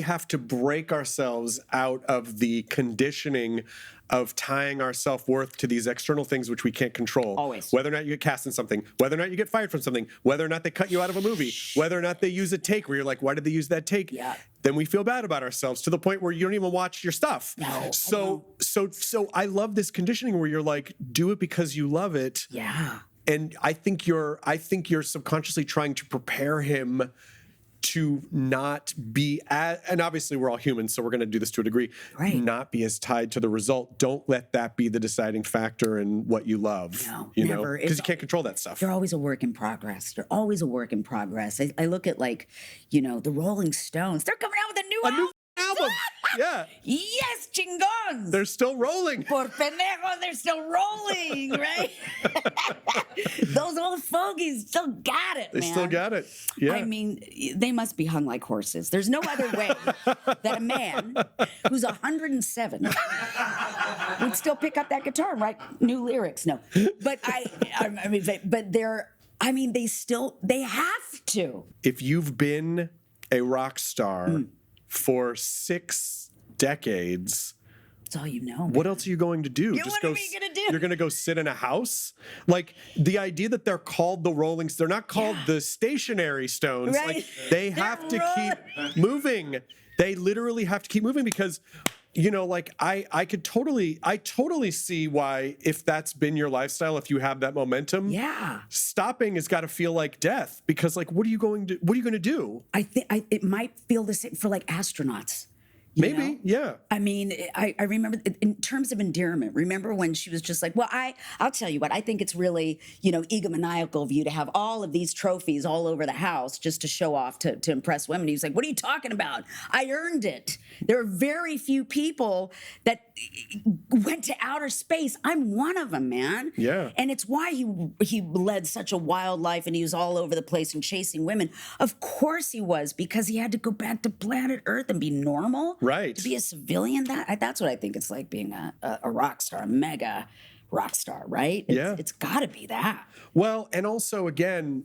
Speaker 1: have to break ourselves out of the conditioning of tying our self-worth to these external things which we can't control.
Speaker 2: Always.
Speaker 1: Whether or not you get cast in something, whether or not you get fired from something, whether or not they cut you out of a movie, whether or not they use a take where you're like, why did they use that take?
Speaker 2: Yeah.
Speaker 1: Then we feel bad about ourselves to the point where you don't even watch your stuff.
Speaker 2: No,
Speaker 1: So I love this conditioning where you're like, do it because you love it.
Speaker 2: Yeah.
Speaker 1: And I think you're subconsciously trying to prepare him to not be and obviously we're all humans, so we're going to do this to a degree, not be as tied to the result. Don't let that be the deciding factor in what you love.
Speaker 2: No,
Speaker 1: you
Speaker 2: never.
Speaker 1: Because you can't control that stuff.
Speaker 2: They're always a work in progress. They're always a work in progress. I look at the Rolling Stones. They're coming out with a new album.
Speaker 1: Yeah.
Speaker 2: Yes, chingons.
Speaker 1: They're still rolling.
Speaker 2: Por pendejos, they're still rolling, right? Those old fogies still got it,
Speaker 1: They
Speaker 2: man.
Speaker 1: still got it. Yeah.
Speaker 2: I mean, they must be hung like horses. There's no other way that a man who's 107 would still pick up that guitar and write new lyrics. No, but they have to.
Speaker 1: If you've been a rock star for 6 decades,
Speaker 2: that's all you know.
Speaker 1: what else are you going to do?
Speaker 2: What are we gonna do?
Speaker 1: You're going to go sit in a house? Like, the idea that they're called the Rollings, they're not called the Stationary Stones.
Speaker 2: Right.
Speaker 1: Like, they have to keep moving. They literally have to keep moving because, I totally see why, if that's been your lifestyle, if you have that momentum, stopping has got to feel like death because, like, what are you going to do?
Speaker 2: I think it might feel the same for like astronauts.
Speaker 1: Maybe, yeah.
Speaker 2: I mean, I remember in terms of endearment, remember when she was just like, well, I'll tell you what, I think it's really, egomaniacal of you to have all of these trophies all over the house just to show off to impress women. He was like, what are you talking about? I earned it. There are very few people that went to outer space. I'm one of them, man.
Speaker 1: Yeah.
Speaker 2: And it's why he led such a wild life and he was all over the place and chasing women. Of course he was, because he had to go back to planet Earth and be normal.
Speaker 1: Right.
Speaker 2: To be a civilian, that's what I think it's like being a rock star, a mega rock star, right? It's got to be that.
Speaker 1: Well, and also, again,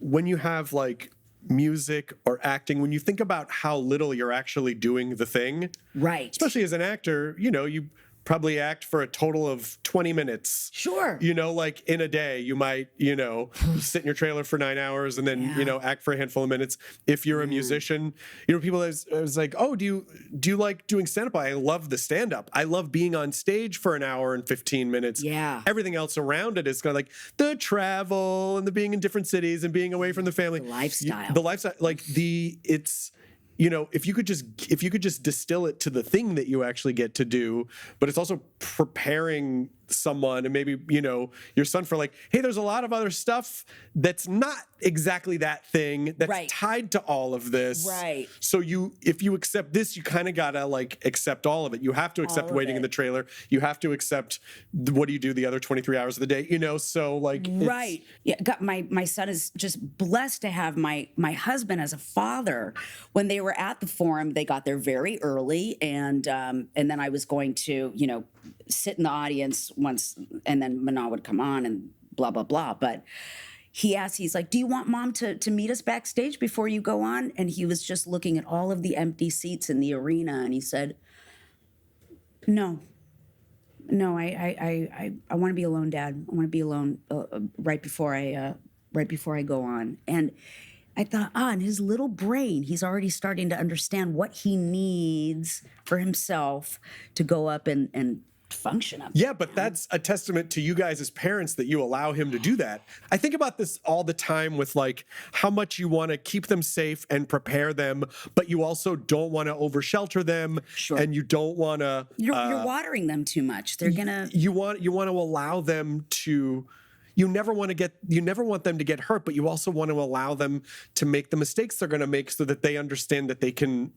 Speaker 1: when you have like music or acting, when you think about how little you're actually doing the thing,
Speaker 2: right?
Speaker 1: Especially as an actor, you probably act for a total of 20 minutes.
Speaker 2: Sure.
Speaker 1: Like in a day, you might, sit in your trailer for 9 hours and then, act for a handful of minutes. If you're a musician, people, I was like, oh, do you like doing stand-up? I love the stand-up. I love being on stage for an hour and 15 minutes.
Speaker 2: Yeah.
Speaker 1: Everything else around it is kind of like the travel and the being in different cities and being away from the family.
Speaker 2: The lifestyle.
Speaker 1: If you could just distill it to the thing that you actually get to do, but it's also preparing someone and maybe, your son for like, hey, there's a lot of other stuff that's not exactly that thing that's
Speaker 2: Right.
Speaker 1: tied to all of this.
Speaker 2: Right.
Speaker 1: So if you accept this, you kind of gotta like accept all of it. You have to accept
Speaker 2: All of
Speaker 1: waiting in
Speaker 2: it.
Speaker 1: the trailer. You have to accept what do you do the other 23 hours of the day, so like
Speaker 2: Right. Yeah. My son is just blessed to have my husband as a father. When they were at the forum, they got there very early, and then I was going to sit in the audience once, and then Mana would come on and blah blah blah. But he's like, "Do you want mom to meet us backstage before you go on?" And he was just looking at all of the empty seats in the arena, and he said, "No. No, I want to be alone, Dad. I want to be alone right before I go on." And I thought, in his little brain, he's already starting to understand what he needs for himself to go up and function up.
Speaker 1: Yeah, but that's a testament to you guys as parents that you allow him to do that. I think about this all the time with like how much you want to keep them safe and prepare them, but you also don't want to over-shelter them.
Speaker 2: Sure.
Speaker 1: And you don't want to...
Speaker 2: You're watering them too much. They're gonna.
Speaker 1: You want to allow them to... You never want them to get hurt, but you also want to allow them to make the mistakes they're going to make so that they understand that they can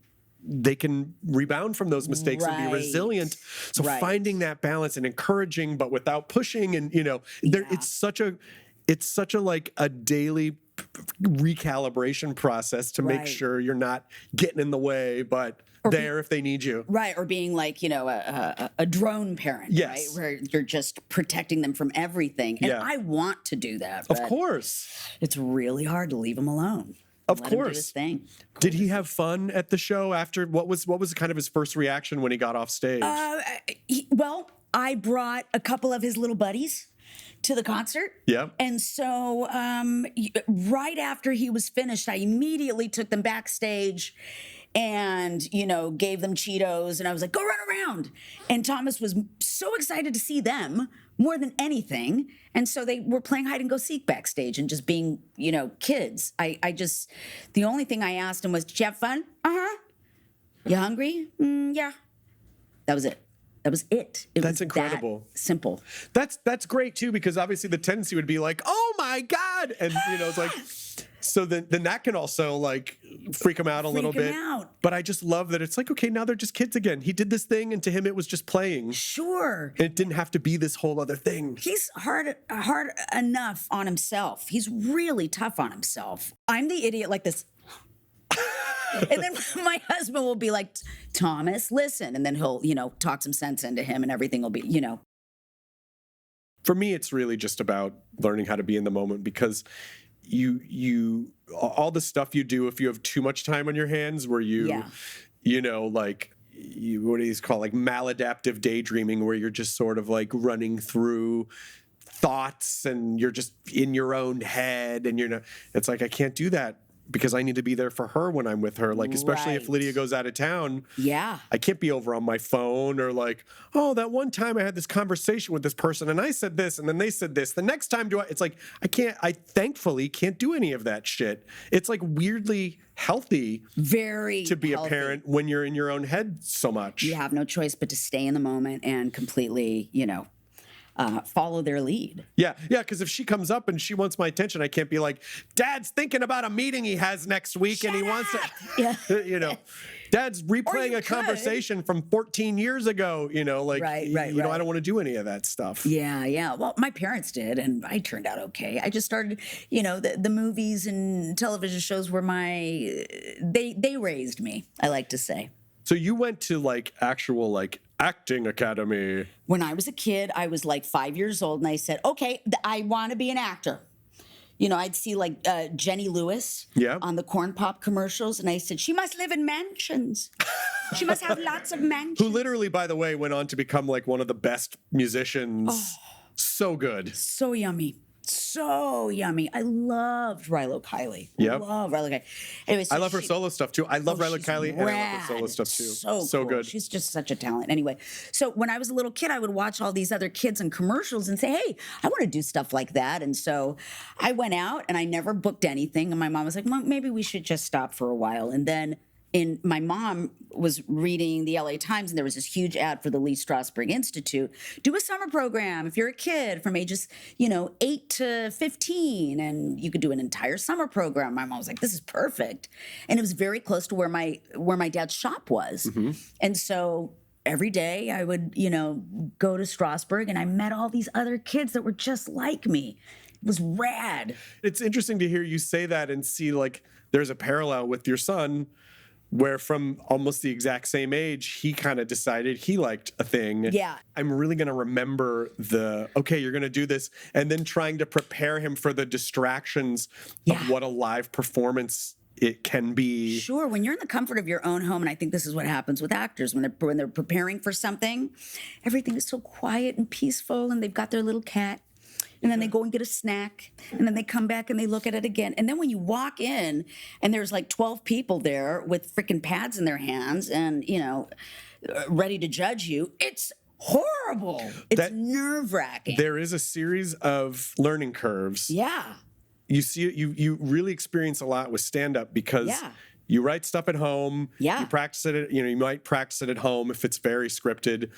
Speaker 1: rebound from those mistakes and be
Speaker 2: Right.
Speaker 1: resilient. So
Speaker 2: Right.
Speaker 1: finding that balance and encouraging, but without pushing, and it's such a like a daily recalibration process to make
Speaker 2: Right.
Speaker 1: sure you're not getting in the way, but there if they need you.
Speaker 2: Right, or being like, a drone parent,
Speaker 1: Yes.
Speaker 2: right? Where you're just protecting them from everything. And
Speaker 1: Yeah.
Speaker 2: I want to do that.
Speaker 1: Of
Speaker 2: but
Speaker 1: course.
Speaker 2: It's really hard to leave him alone.
Speaker 1: Of
Speaker 2: Let him do
Speaker 1: course.
Speaker 2: his thing.
Speaker 1: Did he have fun at the show after? What was kind of his first reaction when he got off stage?
Speaker 2: Well, I brought a couple of his little buddies to the concert.
Speaker 1: Yeah.
Speaker 2: And so right after he was finished, I immediately took them backstage and, gave them Cheetos. And I was like, go run around. And Thomas was so excited to see them more than anything. And so they were playing hide and go seek backstage and just being, kids. The only thing I asked him was, did you have fun? Uh-huh. You hungry? Yeah. That was it. That was it. It
Speaker 1: That's
Speaker 2: was
Speaker 1: incredible.
Speaker 2: That simple.
Speaker 1: That's great too, because obviously the tendency would be like, oh my God. And it's like, so then that can also like freak him out a little
Speaker 2: Freak him
Speaker 1: bit.
Speaker 2: out.
Speaker 1: But I just love that it's like, okay, now they're just kids again. He did this thing and to him it was just playing.
Speaker 2: Sure.
Speaker 1: And it didn't have to be this whole other thing.
Speaker 2: He's hard enough on himself. He's really tough on himself. I'm the idiot like this. And then my husband will be like, Thomas, listen. And then he'll, talk some sense into him and everything will be,
Speaker 1: For me, it's really just about learning how to be in the moment, because you all the stuff you do if you have too much time on your hands where what do you call like maladaptive daydreaming, where you're just sort of like running through thoughts and you're just in your own head and it's like I can't do that because I need to be there for her when I'm with her. Like, especially if
Speaker 2: Right.
Speaker 1: Lydia goes out of town.
Speaker 2: Yeah.
Speaker 1: I can't be over on my phone or like, oh, that one time I had this conversation with this person and I said this and then they said this. The next time it's like, I thankfully can't do any of that shit. It's like weirdly healthy
Speaker 2: Very
Speaker 1: to be
Speaker 2: healthy.
Speaker 1: a parent when you're in your own head so much.
Speaker 2: You have no choice but to stay in the moment and completely, follow their lead.
Speaker 1: Yeah, because if she comes up and she wants my attention, I can't be like, Dad's thinking about a meeting he has next week and he wants to,
Speaker 2: Yeah.
Speaker 1: Dad's replaying
Speaker 2: you
Speaker 1: a
Speaker 2: could.
Speaker 1: conversation from 14 years ago, like,
Speaker 2: Right,
Speaker 1: I don't want to do any of that stuff.
Speaker 2: Yeah. Well, my parents did, and I turned out okay. I just started, the movies and television shows were they raised me, I like to say.
Speaker 1: So you went to like actual like acting academy.
Speaker 2: When I was a kid, I was like 5 years old, and I said, okay, I want to be an actor. I'd see like Jenny Lewis on the Corn Pop commercials, and I said, she must live in mansions. She must have lots of mansions.
Speaker 1: Who literally, by the way, went on to become like one of the best musicians. So good.
Speaker 2: So yummy. So yummy. I loved Rilo Kiley.
Speaker 1: Yep.
Speaker 2: Love Rilo Kiley. Anyways,
Speaker 1: I love her solo stuff too. I love Rilo
Speaker 2: she's
Speaker 1: Kiley and I love
Speaker 2: rad.
Speaker 1: her solo stuff too.
Speaker 2: So cool.
Speaker 1: good.
Speaker 2: She's just such a talent. Anyway, so when I was a little kid, I would watch all these other kids in commercials and say, hey, I want to do stuff like that. And so I went out and I never booked anything. And my mom was like, well, maybe we should just stop for a while. And then my mom was reading the LA Times, and there was this huge ad for the Lee Strasberg Institute. Do a summer program if you're a kid from ages, 8 to 15, and you could do an entire summer program. My mom was like, this is perfect. And it was very close to where my dad's shop was. And so every day I would, go to Strasberg, and I met all these other kids that were just like me. It was rad.
Speaker 1: It's interesting to hear you say that and see like there's a parallel with your son, where from almost the exact same age, he kind of decided he liked a thing.
Speaker 2: Yeah.
Speaker 1: I'm really going to remember okay, you're going to do this, and then trying to prepare him for the distractions of what a live performance it can be.
Speaker 2: Sure. When you're in the comfort of your own home, and I think this is what happens with actors when they're preparing for something, everything is so quiet and peaceful, and they've got their little cat. And then they go and get a snack, and then they come back and they look at it again. And then when you walk in and there's like 12 people there with freaking pads in their hands and, ready to judge you, it's horrible. It's nerve-wracking.
Speaker 1: There is a series of learning curves.
Speaker 2: Yeah.
Speaker 1: You see, you really experience a lot with stand-up because you write stuff at home.
Speaker 2: Yeah.
Speaker 1: You practice it, you might practice it at home if it's very scripted.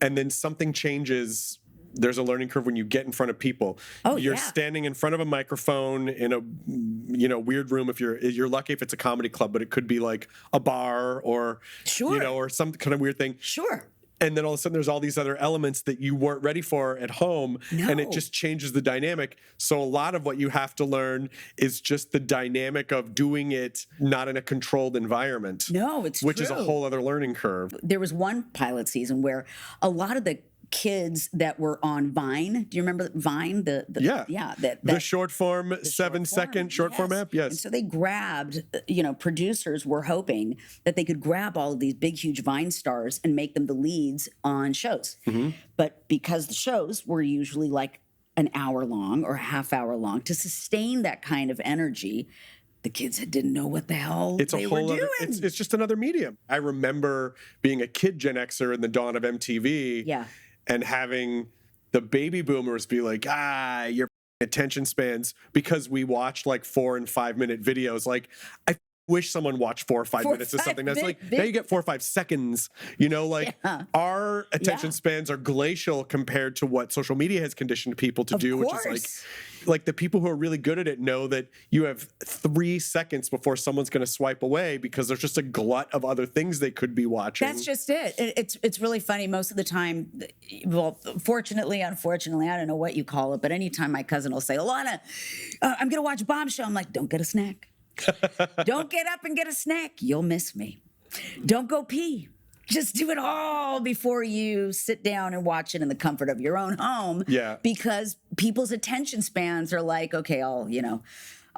Speaker 1: And then something changes. There's a learning curve when you get in front of people.
Speaker 2: Oh,
Speaker 1: you're standing in front of a microphone in a weird room. If you're lucky if it's a comedy club, but it could be like a bar or or some kind of weird thing.
Speaker 2: Sure.
Speaker 1: And then all of a sudden there's all these other elements that you weren't ready for at home.
Speaker 2: No.
Speaker 1: And it just changes the dynamic. So a lot of what you have to learn is just the dynamic of doing it not in a controlled environment.
Speaker 2: No, it's
Speaker 1: which
Speaker 2: true.
Speaker 1: is a whole other learning curve.
Speaker 2: There was one pilot season where a lot of the kids that were on Vine. Do you remember Vine? The
Speaker 1: short form, 7-second short form app. Yes.
Speaker 2: And so they grabbed, producers were hoping that they could grab all of these big, huge Vine stars and make them the leads on shows. But because the shows were usually like an hour long or a half hour long, to sustain that kind of energy, the kids didn't know what the hell they were doing.
Speaker 1: It's just another medium. I remember being a kid Gen Xer in the dawn of MTV.
Speaker 2: Yeah.
Speaker 1: And having the baby boomers be like, your attention spans, because we watched like 4 and 5 minute videos. Like, I wish someone watched 4 or 5 minutes of something that's like, now you get 4 or 5 seconds, our attention spans are glacial compared to what social media has conditioned people to do, which is like the people who are really good at it know that you have 3 seconds before someone's going to swipe away because there's just a glut of other things they could be watching.
Speaker 2: That's just it. It's really funny. Most of the time, well, fortunately, unfortunately, I don't know what you call it, but anytime my cousin will say, Alanna, I'm going to watch Bombshell, I'm like, don't get a snack. Don't get up and get a snack. You'll miss me. Don't go pee. Just do it all before you sit down and watch it in the comfort of your own home.
Speaker 1: Yeah.
Speaker 2: Because people's attention spans are like, okay, I'll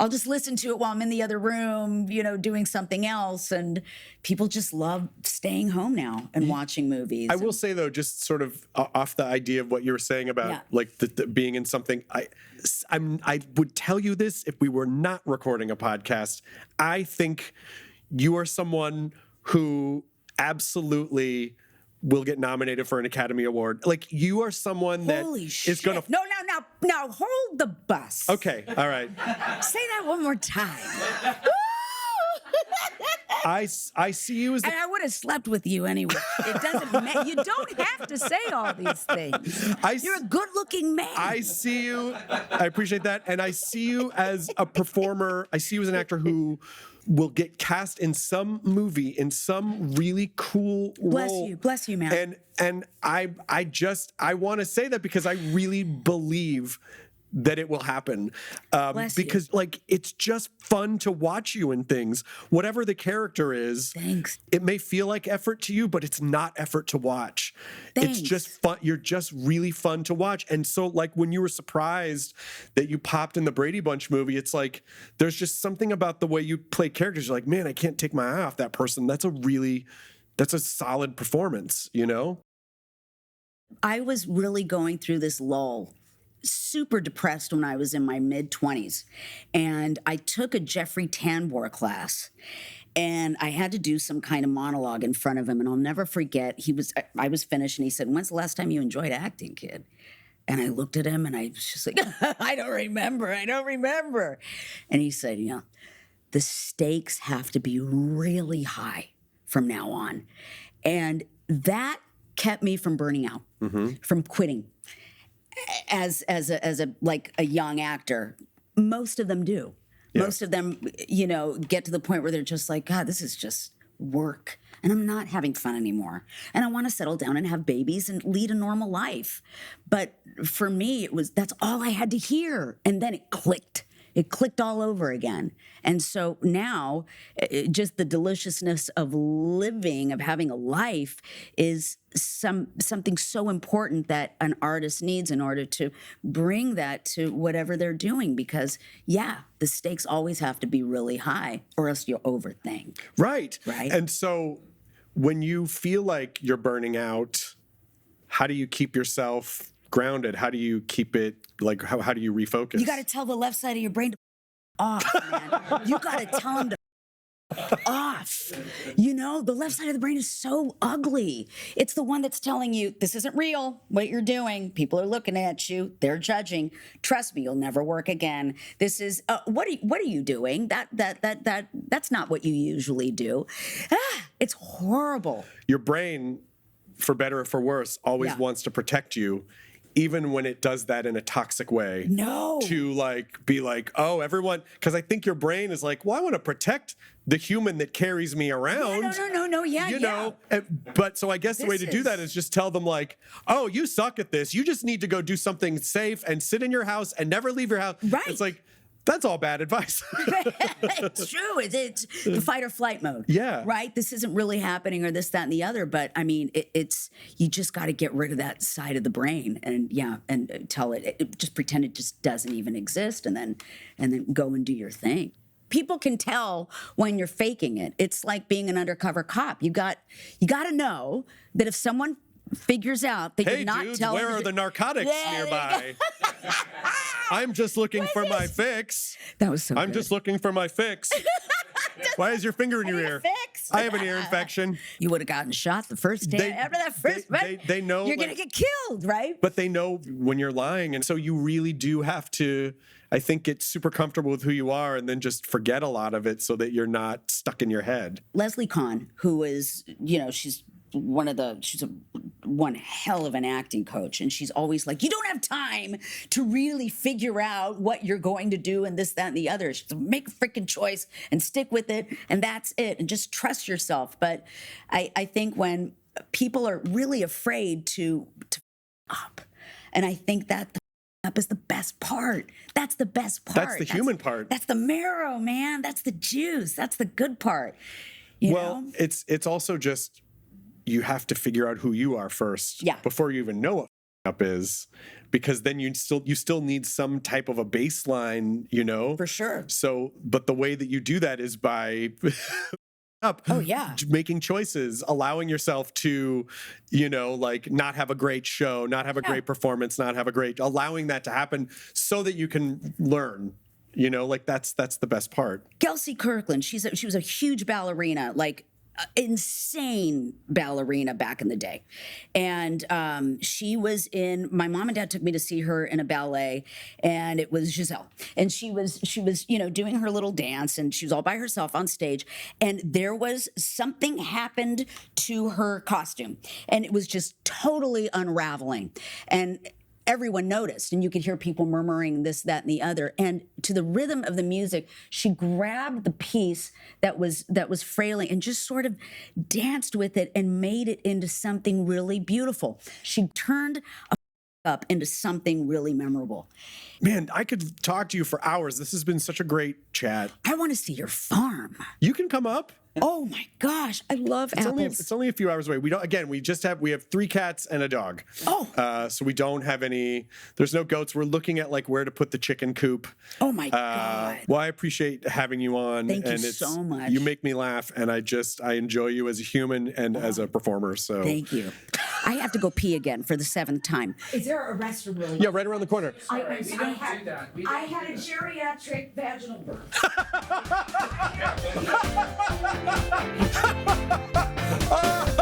Speaker 2: just listen to it while I'm in the other room, doing something else. And people just love staying home now and watching movies.
Speaker 1: I will say, though, just sort of off the idea of what you were saying about like the being in something, I would tell you this if we were not recording a podcast. I think you are someone who absolutely will get nominated for an Academy Award. Like, you are someone that is going to...
Speaker 2: No, hold the bus.
Speaker 1: Okay, all right.
Speaker 2: Say that one more time.
Speaker 1: I see you as...
Speaker 2: And I would have slept with you anyway. It doesn't matter. You don't have to say all these things. You're a good-looking man.
Speaker 1: I see you. I appreciate that. And I see you as a performer. I see you as an actor who will get cast in some movie, in some really cool role.
Speaker 2: Bless you, man.
Speaker 1: And I want to say that because I really believe that it will happen. Because like, it's just fun to watch you in things. Whatever the character is,
Speaker 2: Thanks.
Speaker 1: It may feel like effort to you, but it's not effort to watch.
Speaker 2: Thanks.
Speaker 1: It's just fun. You're just really fun to watch. And so like when you were surprised that you popped in the Brady Bunch movie, it's like, there's just something about the way you play characters. You're like, man, I can't take my eye off that person. That's a solid performance,
Speaker 2: I was really going through this lull, super depressed when I was in my mid-20s. And I took a Jeffrey Tambor class. And I had to do some kind of monologue in front of him. And I'll never forget, I was finished and he said, when's the last time you enjoyed acting, kid? And I looked at him and I was just like, I don't remember. And he said, the stakes have to be really high from now on. And that kept me from burning out, from quitting. As a young actor, most of them do. Yeah. Most of them, get to the point where they're just like, God, this is just work, and I'm not having fun anymore. And I want to settle down and have babies and lead a normal life. But for me, that's all I had to hear. And then it clicked. It clicked all over again. And so now, just the deliciousness of living, of having a life, is something so important that an artist needs in order to bring that to whatever they're doing. Because, the stakes always have to be really high, or else you'll overthink.
Speaker 1: Right. And so when you feel like you're burning out, how do you keep yourself grounded? How do you keep it, like, how do you refocus?
Speaker 2: You got to tell the left side of your brain to off, man. You got to tell them to off. The left side of the brain is so ugly. It's the one that's telling you, this isn't real, what you're doing. People are looking at you. They're judging. Trust me, you'll never work again. This is, what are you doing? That's not what you usually do. It's horrible.
Speaker 1: Your brain, for better or for worse, always wants to protect you, even when it does that in a toxic way.
Speaker 2: No.
Speaker 1: To be like, oh, everyone, because I think your brain is like, well, I want to protect the human that carries me around.
Speaker 2: No. Yeah.
Speaker 1: But so I guess the way to do that is just tell them like, oh, you suck at this. You just need to go do something safe and sit in your house and never leave your house.
Speaker 2: Right.
Speaker 1: It's like, that's all bad advice.
Speaker 2: It's true. It's the fight or flight mode.
Speaker 1: Yeah.
Speaker 2: Right? This isn't really happening, or this, that, and the other. But I mean, it's you just got to get rid of that side of the brain and tell it, just pretend it just doesn't even exist, and then go and do your thing. People can tell when you're faking it. It's like being an undercover cop. You got to know that if someone figures out that you're not
Speaker 1: dudes,
Speaker 2: telling.
Speaker 1: Where are the narcotics nearby? I'm just looking for my fix.
Speaker 2: That was so
Speaker 1: I'm
Speaker 2: good.
Speaker 1: just looking for my fix. Why is your finger in your ear?
Speaker 2: Fix.
Speaker 1: I have an ear infection.
Speaker 2: You would have gotten shot the first day. After that first
Speaker 1: they know
Speaker 2: you're going to get killed, right?
Speaker 1: But they know when you're lying. And so you really do have to, I think, get super comfortable with who you are and then just forget a lot of it so that you're not stuck in your head.
Speaker 2: Leslie Kahn, who is, she's one hell of an acting coach, and she's always like, you don't have time to really figure out what you're going to do and this, that, and the other. She's like, make a freaking choice and stick with it, and that's it, and just trust yourself. But I think when people are really afraid to up, and I think that the up is the best part. That's the best part.
Speaker 1: That's the human part.
Speaker 2: That's the marrow, man. That's the juice. That's the good part. You know?
Speaker 1: It's also just, you have to figure out who you are first before you even know what up is, because then you still need some type of a baseline,
Speaker 2: For sure.
Speaker 1: So, but the way that you do that is by up.
Speaker 2: Oh, yeah.
Speaker 1: Making choices, allowing yourself to, not have a great show, not have a great performance, allowing that to happen so that you can learn. That's the best part.
Speaker 2: Kelsey Kirkland, she was a huge ballerina, insane ballerina back in the day. And she was my mom and dad took me to see her in a ballet, and it was Giselle. And she was doing her little dance, and she was all by herself on stage. And there was something happened to her costume, and it was just totally unraveling. And everyone noticed, and you could hear people murmuring this, that, and the other. And to the rhythm of the music, she grabbed the piece that was frailing and just sort of danced with it and made it into something really beautiful. She turned up into something really memorable.
Speaker 1: Man, I could talk to you for hours. This has been such a great chat.
Speaker 2: I want to see your farm.
Speaker 1: You can come up.
Speaker 2: Oh my gosh, I love apples.
Speaker 1: It's only a few hours away. We have 3 cats and a dog.
Speaker 2: Oh.
Speaker 1: So we don't have any, there's no goats. We're looking at where to put the chicken coop.
Speaker 2: Oh my God.
Speaker 1: Well, I appreciate having you on.
Speaker 2: Thank you so much.
Speaker 1: You make me laugh, and I enjoy you as a human and as a performer. So
Speaker 2: thank you. I have to go pee again for the 7th time. Is there a restroom really?
Speaker 1: Yeah, right around the corner.
Speaker 2: I had a geriatric vaginal birth.
Speaker 1: Oh!